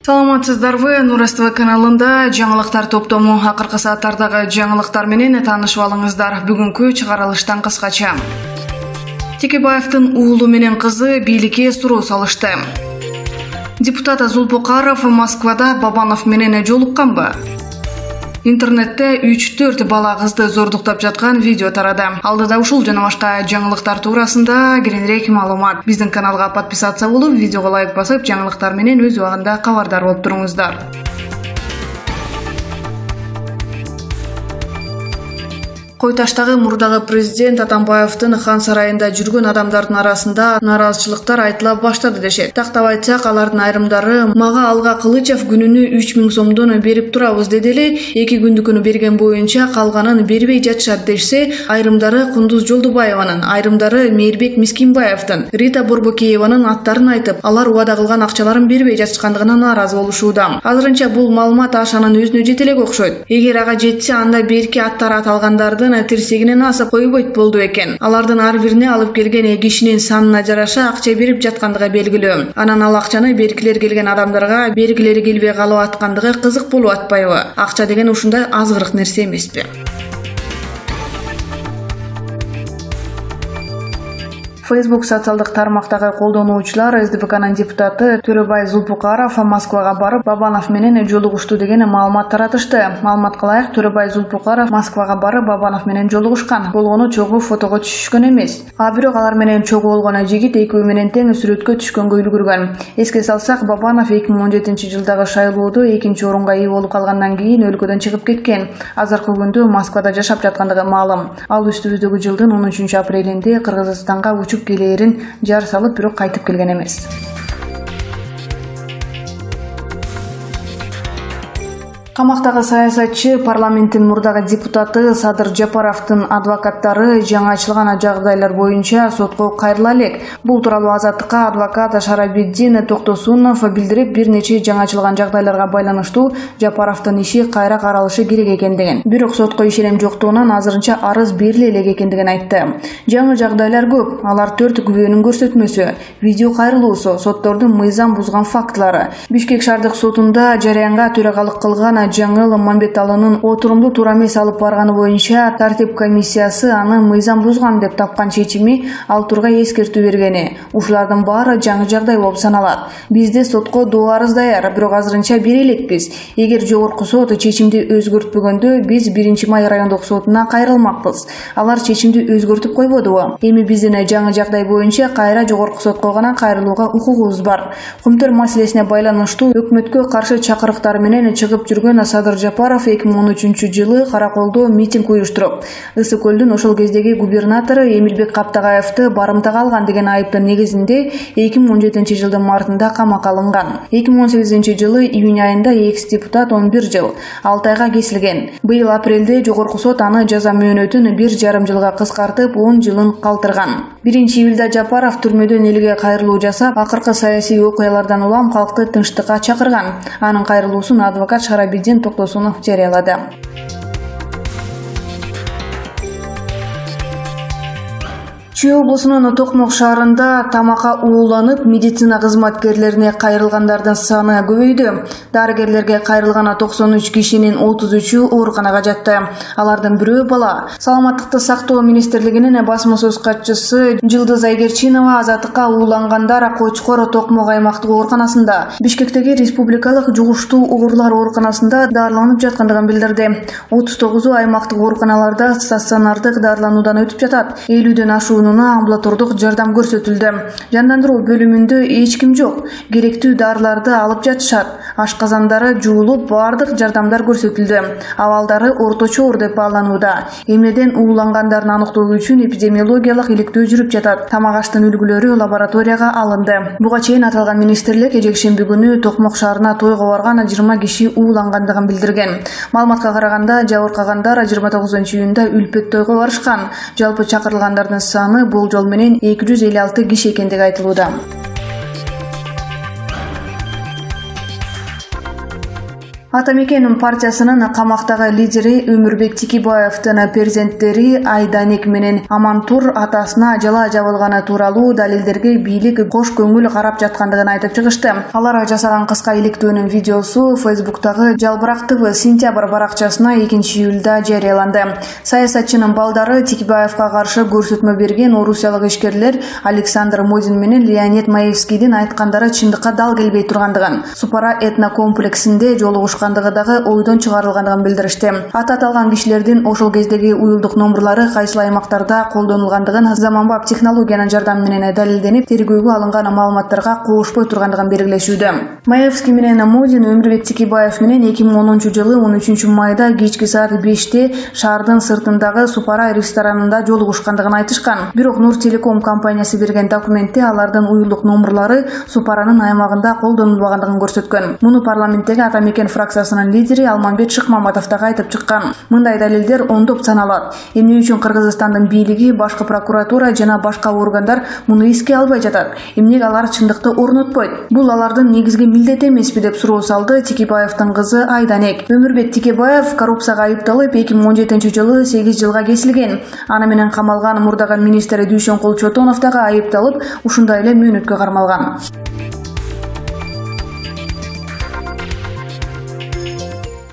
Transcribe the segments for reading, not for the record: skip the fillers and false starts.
Саламатсыздарбы, Нур СТВ каналында жаңылыктар топтому акыркы сааттардагы жаңылыктар менен таанышып алыңыздар. Бүгүнкү чыгарылыштан кыскача. Текебаевдин уулу менен кызы бийликке суроо салышты. Депутат Зулпукаров Москвада Бабанов менен жолукканбы? Интернетте 3-4 бала кызды зордуктап жаткан видео тарады. Алдыда ушул жана башка жаңылыктар туурасында кененирээк маалымат. Биздин каналга подписация болуп, видеого лайк басып, жаңылыктар менен өз убагында кабардар болуп туруңуздар. Койташтагы мурдагы президент Атамбаевдин хан сарайында жүргөн адамдардын арасында нааразычылыктар айтыла баштады дешет. Тактап айтсак, алардын айрымдары мага Алга Кылычев күнүнө 3000 сомдон берип турабыз деди эле, 2 күндүкүнү берген боюнча калганын бербей жатышат дешсе, айрымдары Кундуз Жолдубаеванын, айрымдары Мейирбек Мискинбаевдин, Рита Борбокееванын аттарын айтып, алар убада кылган акчаларын бербей жатышкандыгына нааразы болушууда. Азырынча бул маалымат Ашанын өзүнө жете элек окшойт. Эгер ага жетсе, анда берки аттар аталгандардын тирсегинен асып койбойт болду экен. Алардын ар бирине алып келген кишинин санына жараша акча берип жаткандыгы белгилүү. Анан ал акчаны беркилер келген адамдарга бергилери келбей калып аткандыгы кызык болуп атпайбы? Акча деген ушундай азгырык нерсе эмеспи? Facebook социалдык тармактагы колдонуучулар СДПКнын депутаты Төрөбай Зулпукаров Москвага барып Бабанов менен жолугушту деген маалымат таратышты. Маалымат кылайык, Төрөбай Зулпукаров Москвага барып Бабанов менен жолугушкан. Болгону чогуу фотого түшүшкөн эмес. А бирок алар менен чогуу болгон жигит экөө менен тең сүрөткө түшкөнгө үлгүргөн. Эске салсак, Бабанов 2017-жылдагы шайлоодо 2-орунга ээ болуп калгандан кийин өлкөдөн чыгып кеткен. Азыркы күндө Москвада жашап жаткандыгы маалым. Ал үстүбүздөгү жылдын 13-апрелинде Кыргызстанга учуп келээрин жар салып, бирок кайтып келген эмес. Камактагы саясатчы, парламенттин мурдагы депутаты Садыр Жапаровдун адвокаттары жаңы ачылган жагдайлар боюнча сотко кайрыла элек. Бул тууралуу Азаттыкка адвокат Шарабиддин Токтосунов билдирип, бир нече жаңы ачылган жагдайларга байланыштуу Жапаровдун иши кайра каралышы керек экендигин, бирок сотко ишенем жоктугунан азырынча арыз бериле элек экендигин айтты. Жаңы жагдайлар көп, алар 4 күбөнүн көрсөтмөсү, видео кайрылуусу, соттордун мыйзам бузган фактылары. Бишкек шаардык сотунда жарыянга төрагалык кылган Жаңыл Мамбеталынын отурумду туура эмес алып барганы боюнча тартип комиссиясы аны мыйзам бузган деп тапкан чечими ал турга эскертүү бергени. Ушулардын баары жаңы жагдай болуп саналат. Бизде сотко доо арыз даяр, бирок азырынча бере элекпиз. Эгер жогорку сот чечимди өзгөртпөгөндө биз 1-Май райондук сотуна кайрылмакпыз. Алар чечимди өзгөртүп койбодубу? Эми биздин жаңы жагдай боюнча кайра жогорку сотко гана кайрылууга укугубуз бар. Көмтөр маселесине байланыштуу өкмөткө каршы чакырыктар менен чыгып жүргөн Садыр Жапаров 2013-жылы Караколдо митинг уюштуруп, Ысык көлдүн ошол кездеги губернатору Эмилбек Каптагаевди барымтага алган деген айыптын негизинде 2017-жылдын мартында камакка алынган. 2018-жылы июнь айында экс-депутат 11 жыл 6 айга кесилген. Быйыл апрелде жогорку сот аны жаза мөөнөтүн 1,5 жылга кыскартып 10 жылын калтырган. 1-июлда Жапаров түрмөдөн элге кайрылуу жасап, акыркы саясий окуялардан улам калкты тынчтыкка чакырган. Анын кайрылуусун адвокат Шарабиддин Токтосунов жарыялады. Чүй облусунун Токмок шаарында тамакка ууланып, медицина кызматкерлерине кайрылгандардын саны көбөйдү. Дарыгерлерге кайрылган 93 кишинин 33-ü ооруканага жатты. Алардын бирөө бала. Саламаттыкты сактоо министрлигинин басма-сөз катчысы Жылдыз Айгерчинова Азаттыкка уулангандар Кочкор Токмок аймактык ооруканасында, Бишкектеги республикалык жугуштуу оорлар ооруканасында дарыланып жаткандыгын билдирди. 39-у аймактык ооруканаларда стационардык дарылануудан өтүп жатат. 50дөн ашуунун амбулатордук жардам көрсөтүлдү. Жандандыруу бөлүмүндө эч ким жок. Керектүү дарыларды алып жатышат. Ашказандары жуулуп, бардык жардамдар көрсөтүлдү. Абалдары орточо оор деп бааланууда. Эмнеден уулангандарын аныктоо үчүн эпидемиологиялык иликтөө жүрүп жатат. Тамак аштын үлгүлөрү лабораторияга алынды. Буга чейин аталган министрлик жекшемби күнү Токмок шаарына тойго барган 20 киши уулангандыгын билдирген. Маалыматка караганда, жабыркагандар 29-июнда үлпөт тойго барышкан. Жалпы чакырылгандардын саны болжол менен 256 киши экендиги айтылууда. Атамекен партиясынын камактагы лидери Өмүрбек Текебаевдин перзенттери Айданик менен Амантур атасына жала жабылганы тууралуу далилдерге бийлик кош көңүл карап жаткандыгын айтып чыгышты. Алар жасаган кыска иликтөөнүн видеосу Facebook'тагы Жалбырак ТВ сентябрь баракчасына 2-июлда жарыяланды. Саясатчынын балдары Текебаевга каршы көрсөтмө берген орусиялык ишкерлер Александр Модин менен Леонид Маевскийдин айткандары чындыкка дал келбей тургандыгын, Супара этнокомплексинде жолугушкандыгы дагы ойдон чыгарылгандыгын билдиришти. Аты аталган кишилердин ошол кездеги уюлдук номурлары кайсыл аймактарда колдонулгандыгын заманбап технологиянын жардамы менен далилденип, тергөөгө алынган маалыматтарга кошпой тургандыгын белгилешүүдө. Маевский менен Модин Өмүрбек Текебаев менен 2010-жылы 13 майда кечки саат 5-те шаардын сыртындагы Супара ресторанында жолугушкандыгын айтышкан. Бирок Нур Телеком компаниясы берген документте алардын уюлдук номурлары Супаранын аймагында колдонулбагандыгын көрсөткөн. Муну парламенттеги Атамекен фракциясынын лидери Алмамбет Шыкмаматов дагы айтып чыккан. Мындай далилдер ондоп саналат. Эмне үчүн Кыргызстандын бийлиги, башкы прокуратура жана башка органдар муну эске албай жатат? Эмнеге алар чындыкты орнотпойт? Бул алардын негизги милдети эмеспи деп суроо салды Текебаевдин кызы Айданик. Өмүрбек Текебаев коррупцияга айыпталып 2017-жылы 8 жылга кесилген. Аны менен камалган мурдагы министр Дүйшөнкул Чотонов дагы айыпталып, ушундай эле мөөнөткө кармалган.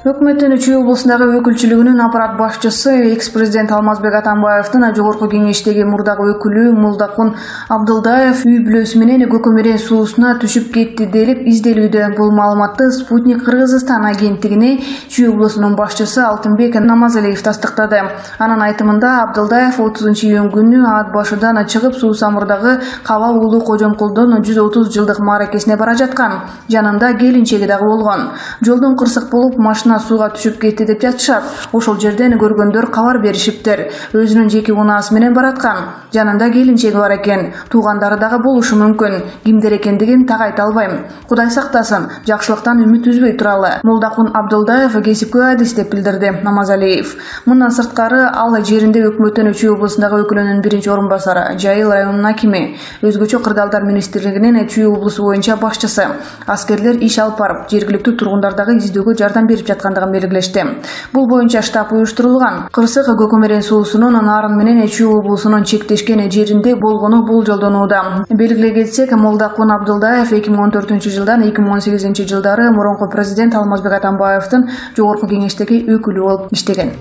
Өкмөттүн Чүй облусундагы өкүлчүлүгүнүн аппарат башчысы экс-президент Алмазбек Атамбаевдин жогорку кеңештеги мурдагы өкүлү Молдокун Абдылдаев үй бүлөсү менен Көкөмөрен суусуна түшүп кетти делип изделүүдө. Бул маалыматты Спутник Кыргызстан агенттигине Чүй облусунун башчысы Алтынбек Намазалиев тастыктады. Анын айтымында Абдылдаев 30-июнь күнү ат башыдан чыгып Суусамурдагы Каба уулу Кожомкулдун 130 жылдык мааракесине бара жаткан. Жанында келинчеги дагы болгон. Жолдон кырсык болуп машина сууга түшүп кетти деп жатышат. Ошол жерден көргөндөр кабар беришиптир. Өзүнүн жеке унаасы менен бараткан. Жанында келинчеги бар экен. Туугандары дагы болушу мүмкүн. Кимдер экендигин так айта албайм. Кудай сактасын. Жакшылыктан үмүт үзбөй туралы. Молдокун Абдылдаев кесипкөй адис деп билдирди Намазалиев. Мындан сырткары ал жеринде өкмөттүн Чүй облусундагы өкүлүнүн биринчи орун басары, Жайыл районунун акими, өзгөчө кырдаалдар министрлигинин Чүй облусу боюнча башчысы. Аскерлер иш алып барып, жергиликтүү тургундар дагы издөөгө жардам берип жаткандыгын белгилешти. Бул боюнча штаб уюштурулган. Кырсык Көкөмөрен суусунун нарын менен Чүй облусунун чектешкен жеринде болгону болжолдонууда. Белгилей кетсек, Молдокун Абдылдаев 2014-жылдан 2018 жылдары мурунку президент Алмазбек Атамбаевдин жогорку кеңештеги өкүлү болуп иштеген.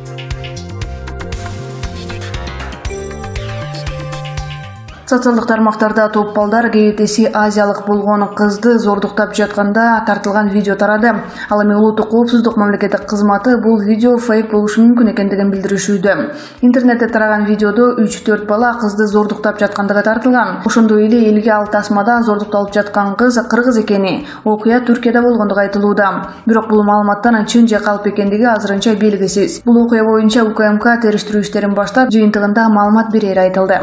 Социалдык тармактарда топ балдар кебетеси азиялык болгон кызды зордуктап жатканда тартылган видео тарады. Ал эми улуттук коопсуздук мамлекеттик кызматы бул видео фейк болушу мүмкүн экендигин билдиришүүдө. Интернетте тараган видеодо 3-4 бала кызды зордуктап жаткандыгы тартылган. Ошондой эле элге ал тасмада зордукталып жаткан кыз кыргыз экени, окуя Түркияда болгондугу айтылууда. Бирок бул маалыматтан чын же калп экендиги азырынча белгисиз. Бул окуя боюнча УКМК териштирүү иштерин баштап, жыйынтыгында маалымат берери айтылды.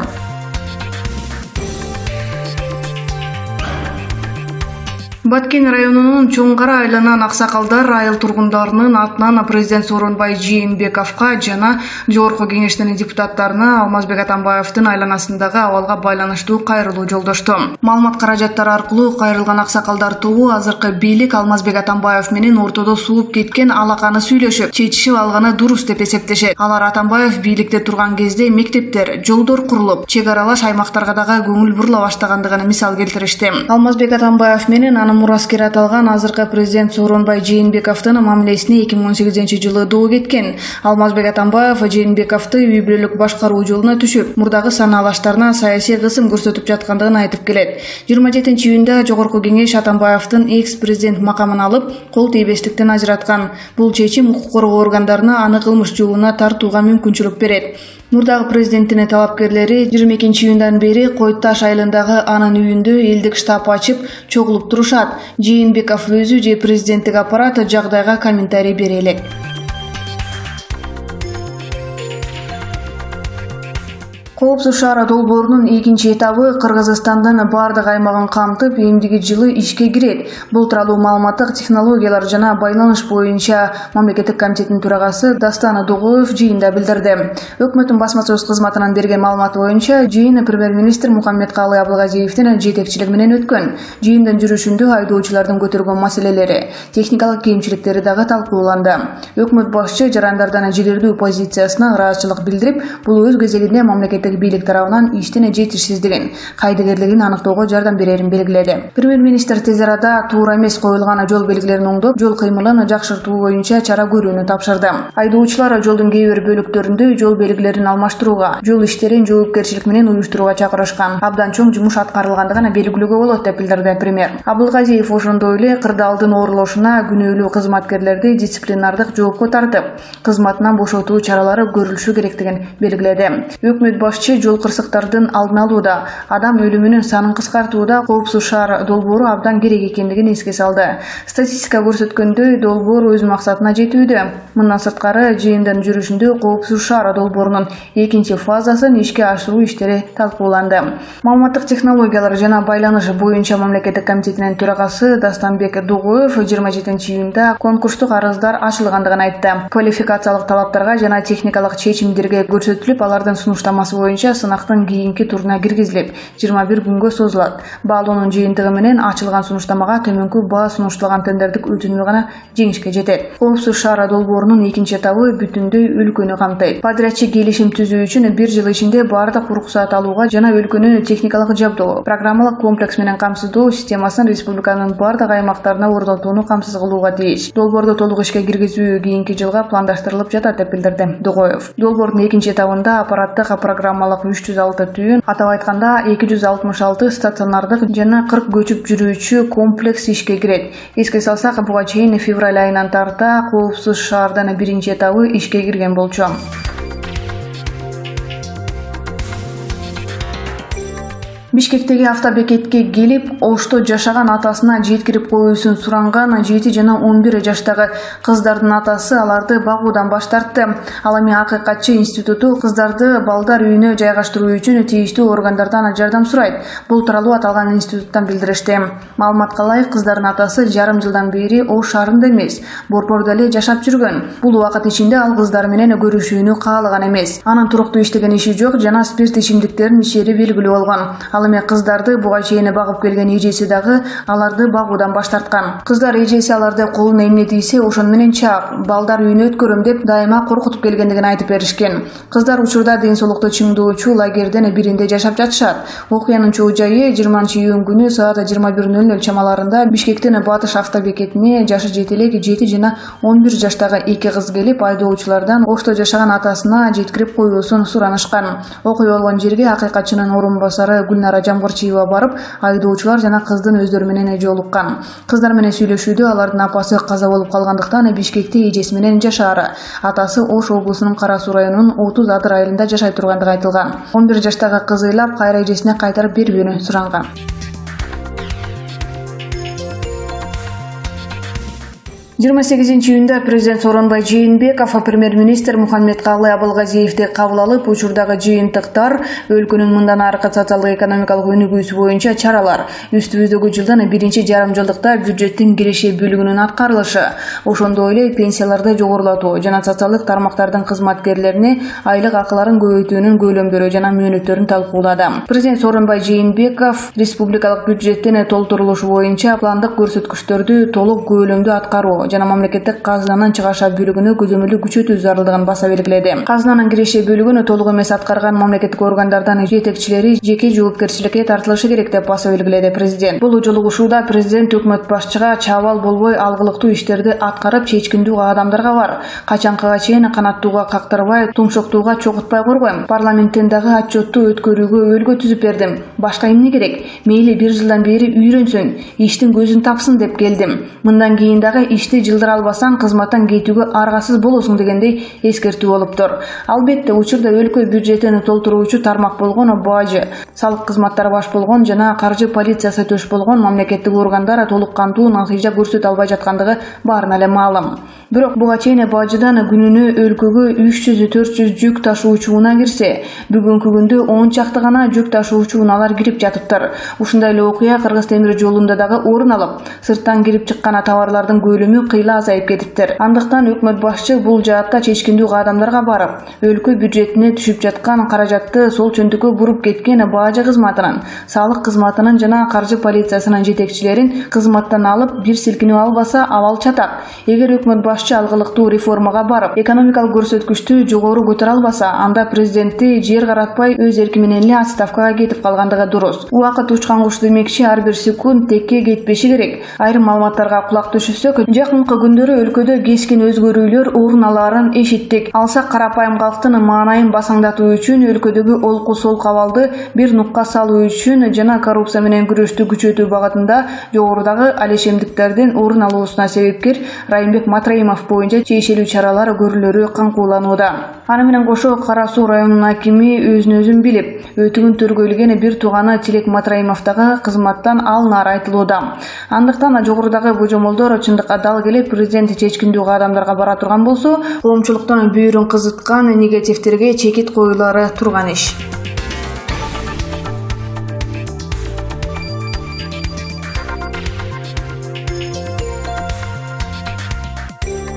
Баткен районунун Чоң Кара айылынан аксакалдар айыл тургундарынын атынан президент Сооронбай Жээнбековго жана жогорку кеңештин депутаттарына Алмазбек Атамбаевдин айланасындагы абалга байланыштуу кайрылуу жолдошту. Маалымат каражаттары аркылуу кайрылган аксакалдар тобу азыркы бийлик Алмазбек Атамбаев менен ортодо сууп кеткен алаканы сүйлөшүп, чечишип алганы дурус деп эсептешет. Алар Атамбаев бийликте турган кезде мектептер, жолдор курулуп, чек аралаш аймактарга дагы көңүл бурула баштагандыгын мисал келтиришти. Алмазбек Атамбаев менен анын мураскер аталган азыркы президент Сооронбай Жээнбековдун мамилесине 2018-жылы доо кеткен. Алмазбек Атамбаев Жээнбековду үй бүлөлүк башкаруу жолуна түшүп, мурдагы санаалаштарына саясий кысым көрсөтүп жаткандыгын айтып келет. 27-июнда жогорку кеңеш Атамбаевдин экс-президент макамын алып, кол тийбестиктен ажыраткан. Бул чечим укук коргоо органдарына аны кылмыш жообуна тартууга мүмкүнчүлүк берет. Мурдагы президенттин талапкерлери 22-июндан бери Кой Таш айылындагы анын үйүндө элдик штаб ачып, чогулуп турушат. Жээнбеков өзү же президенттик аппарат жагдайга комментарий бере элек. Коопсуз шаар долбоорунун экинчи этабы Кыргызстандын бардык аймагын камтып, эмдиги жылы ишке кирет. Бул тууралуу маалыматтык технологиялар жана байланыш боюнча мамлекеттик комитеттин төрагасы Дастан Дугоев жыйында билдирди. Өкмөттүн басма сөз кызматынан берген маалымат боюнча жыйын премьер-министр Мухаммедкалый Абылгазиевдин жетекчилиги менен өткөн. Жыйындын жүрүшүндө айдоочулардын көтөргөн маселелери, техникалык кемчиликтери дагы талкууланды. Өкмөт башчы жарандардан жигердүү позициясына ыраазычылык билдирип, бул өз кезегинде мамлекеттик бийлик тарабынан иштин жетишсиздигин, кайдыгерлигин аныктоого жардам берерин белгиледи. Премьер-министр тез арада туура эмес коюлган жол белгилерин оңдоп, жол кыймылын жакшыртуу боюнча чара көрүүнү тапшырды. Айдоочулар жолдун кээ бир бөлүктөрүндө жол белгилерин алмаштырууга, жол иштерин жоопкерчилик менен уюштурууга чакырышкан. Абдан чоң жумуш аткарылгандыгын белгилөөгө болот деп билдирди премьер. Абылгазиев ошондой эле кырдаалдын оорулошуна күнөөлүү кызматкерлерди дисциплинардык жоопко тартып, кызматынан бошотуу чаралары көрүлүшү керектигин белгиледи. Өкмөт башчы жол кырсыктардын алдын алууда, адам өлүмүнүн санын кыскартууда коопсуз шаар долбоору абдан керек экендигин эске салды. Статистика көрсөткөндөй, долбоор өз максатына жетүүдө. Мындан сырткары, жыйындын жүрүшүндө коопсуз шаар долбоорунун экинчи фазасын ишке ашыруу иштери талкууланды. Маалыматтык технологиялар жана байланыш боюнча мамлекеттик комитетинин төрагасы Дастанбек Дугоев 27-июнда конкурстук арыздар ачылгандыгын айтты. Квалификациялык талаптарга жана техникалык чечимдерге көрсөтүлүп, алардын сунуштамасы боюнча сынактын кийинки туруна киргизилип, 21 күнгө созулат. Баалоонун жыйынтыгы менен ачылган сунуштамага төмөнкү баа сунушталган тендердик өтүнүү гана жеңишке жетет. Коопсуз шаар долбоорунун экинчи этабы бүтүндөй өлкөнү камтыйт. Подрядчы келишим түзүү үчүн 1 жыл ичинде баардык уруксаат алууга жана өлкөнү техникалык жабдоо, программалык комплекс менен камсыздоо системасын республиканын баардык аймактарына орнотууну камсыз кылууга тийиш. Долбоорду толук ишке киргизүү кийинки жылга пландаштырылып жатат деп билдирди Дугоев. Долбоордун экинчи этабында аппараттык программалык 306 түйүн, атап айтканда 266 стационардык жана 40 көчүп жүрүүчү комплекс ишке кирет. Эске салсак, буга чейин февраль айынан тарта коопсуз шаардын биринчи этабы ишке кирген болчу. Бишкектеги автобекетке келип, Ошто жашаган атасына жеткирип коюусун суранган 7 жана 11 жаштагы кыздардын атасы аларды багуудан баш тартты. Ал эми Акыйкатчы институту кыздарды балдар үйүнө жайгаштыруу үчүн тийиштүү органдардан жардам сурайт. Бул тууралуу аталган институттан билдиришти. Маалыматка ылайык, кыздардын атасы жарым жылдан бери Ош шаарында эмес, Борбордо эле жашап жүргөн. Бул убакыт ичинде ал кыздар менен көрүшүүнү каалаган эмес. Анын туруктуу иштеген иши жок жана спирт ичимдиктерин ичери белгилүү болгон. Ал эми кыздарды буга чейин багып келген эжеси дагы аларды багуудан баш тарткан. Кыздар эжеси аларды колуна эмне тийсе, ошону менен чаап, балдар үйүнө өткөрөм деп дайыма коркутуп келгендигин айтып беришкен. Кыздар учурда ден соолукту чыңдоочу лагердин биринде жашап жатышат. Окуянын чоо жайы 20-июнь күнү саат 21:00 чамаларында Бишкектин Батыш автобекетине жашы жете элек 7 жана 11 жаштагы 2 кыз келип, айдоочулардан Ошто жашаган атасына жеткирип коюусун суранышкан. Окуя болгон жерге Акыйкатчынын орун басары Гүлнара Жамгырчиева барып, айдоочулар жана кыздын өздөрү менен жолуккан. Кыздар менен сүйлөшүүдө алардын апасы каза болуп калгандыктан Бишкекте эжеси менен жашаары, атасы Ош облусунун Кара Суу районунун 30 Адыр айылында жашай тургандыгы айтылган. 11 жаштагы кыз ыйлап, кайра эжесине кайтарып берүүнү суранган. 28-июнда президент Сооронбай Жээнбеков премьер-министр Мухаммедкалый Абылгазиевди кабыл алып, учурдагы жыйынтыктар, өлкөнүн мындан аркы социалдык-экономикалык өнүгүүсү боюнча чаралар, үстүбүздөгү жылдын биринчи жарым жылдыкта бюджеттин киреше бөлүгүнүн аткарылышы, ошондой эле пенсияларды жогорулатуу жана социалдык тармактардын кызматкерлерине айлык акыларын көбөйтүүнүн көйлөмдөрү жана мөөнөттөрүн талкуулады. Президент Сооронбай Жээнбеков республикалык бюджеттин толтурулушу боюнча пландык көрсөткүчтөрдү толук көөлөмдүү аткаруу жана мамлекеттик казынанын чыгаша бөлүгүнө көзөмөлдүү күчөтүү зарылдыгын баса белгиледи. Казынанын киреше бөлүгүн толук эмес аткарган мамлекеттик органдардан жетекчилери жеке жоопкерчиликке тартылышы керек деп баса белгиледи президент. Бул жолугушууда президент өкмөт башчыга чабал болбой алгылыктуу иштерди аткарып чечкиндүү каамдарга бар. Качанкыга чейин канаттууга кактырбай, тумшуктууга чогутпай коргойм. Парламенттен дагы отчетту өткөрүүгө өлгө түзүп бердим. Башка эмне керек? Мейли 1 жылдан бери үйрөнсүн, иштин көзүн тапсын деп келдим. Мындан кийин дагы ишти жылдыра албасаң кызматтан кетүүгө аргасыз болосуң дегендей эскертүү болуптур. Албетте, учурда өлкө бюджетин толтуруучу тармак болгон бажы, салык кызматтары баш болгон жана каржы полициясы төш болгон мамлекеттик органдар толук кандуу натыйжа көрсөтө албай жаткандыгы баарына эле маалым. Бирок буга чейин бажыдан күнүнө өлкөгө 300-400 жүк ташуучу унаа кирсе, бүгүнкү күндө 10 чакты гана жүк ташуучу унаалар кирип жатыптыр. Ушундай эле окуя Кыргыз темир жолунда дагы орун алып, сырттан кирип чыккан товарлардын көлөмү кыйла азайып кетиптир. Андыктан өкмөт башчы бул жаатта чечкиндүү кадамдарга барып, өлкө бюджетине түшүп жаткан каражатты сол чөнтүккө буруп кеткен бажы кызматынын, салык кызматынын жана каржы полициясынын жетекчилерин кызматтан алып, бир силкинип албаса абал чатак. Эгер өкмөт башчы алгылыктуу реформага барып, экономикалык көрсөткүчтү жогору көтөрө албаса, анда президенти жер каратпай өз эрки менен эле отставкага кетип калгандыгы дурус. Убакыт учкан куш демекчи, ар бир секунд текке кетпеши керек. Айрым маалыматтарга кулак түшүрсөк, жакынкы күндөрү өлкөдө кескин өзгөрүүлөр орун алаарын эшиттик. Алсак карапайым калктын маанайын басаңдатуу үчүн, өлкөдөгү олку солку абалды бир нукка салуу үчүн жана коррупция менен күрөштү күчөтүү багытында жогорудагы алешемдиктердин орун алуусуна себепкер Райымбек Матраимов боюнча чейшелүү чаралар көрүлөрү камкууланууда. Аны менен кошо Кара Суу районунун акими өзүн билип, өтүгүн төргөйлгөн бир тууганы Тилек Матраимов дагы кызматтан алынары айтылууда. Андыктан жогорудагы божомолдор чындыкка дал келип, президент чечкиндүү кадамдарга бара турган болсо, коомчулуктун бүйүрүн кызыткан негативтерге чекит коюлары турган иш.